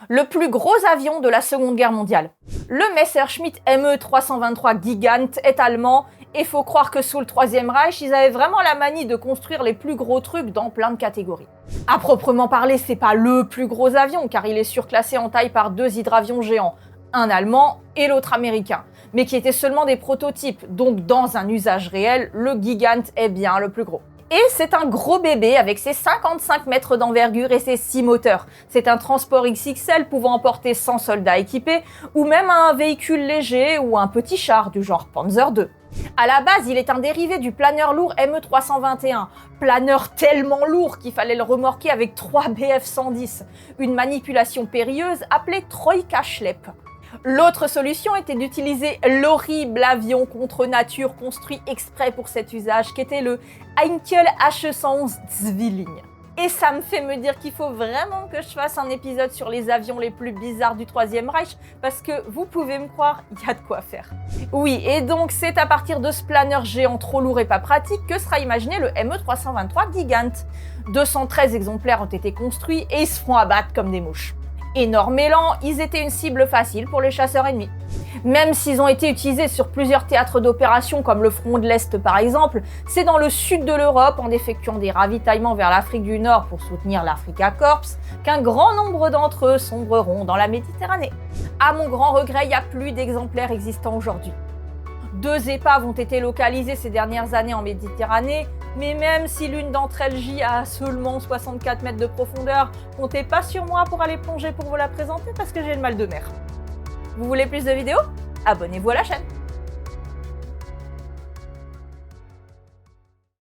Le plus gros avion de la Seconde Guerre mondiale. Le Messerschmitt Me 323 Gigant est allemand et faut croire que sous le Troisième Reich, ils avaient vraiment la manie de construire les plus gros trucs dans plein de catégories. À proprement parler, c'est pas le plus gros avion car il est surclassé en taille par deux hydravions géants, un allemand et l'autre américain, mais qui étaient seulement des prototypes, donc dans un usage réel, le Gigant est bien le plus gros. Et c'est un gros bébé avec ses 55 mètres d'envergure et ses 6 moteurs. C'est un transport XXL pouvant emporter 100 soldats équipés, ou même un véhicule léger ou un petit char du genre Panzer II. À la base, il est un dérivé du planeur lourd Me 321, planeur tellement lourd qu'il fallait le remorquer avec 3 Bf 110, une manipulation périlleuse appelée Troïka Schlepp. L'autre solution était d'utiliser l'horrible avion contre nature construit exprès pour cet usage, qui était le Heinkel H111 Zwilling. Et ça me fait me dire qu'il faut vraiment que je fasse un épisode sur les avions les plus bizarres du Troisième Reich, parce que vous pouvez me croire, il y a de quoi faire. Oui, et donc c'est à partir de ce planeur géant trop lourd et pas pratique que sera imaginé le Me 323 Gigant. 213 exemplaires ont été construits et ils se font abattre comme des mouches. Énormes et lents, ils étaient une cible facile pour les chasseurs ennemis. Même s'ils ont été utilisés sur plusieurs théâtres d'opération comme le front de l'Est par exemple, c'est dans le sud de l'Europe, en effectuant des ravitaillements vers l'Afrique du Nord pour soutenir l'Africa Corps, qu'un grand nombre d'entre eux sombreront dans la Méditerranée. À mon grand regret, il n'y a plus d'exemplaires existants aujourd'hui. 2 épaves ont été localisées ces dernières années en Méditerranée, mais même si l'une d'entre elles gît à seulement 64 mètres de profondeur, comptez pas sur moi pour aller plonger pour vous la présenter parce que j'ai le mal de mer. Vous voulez plus de vidéos? Abonnez-vous à la chaîne.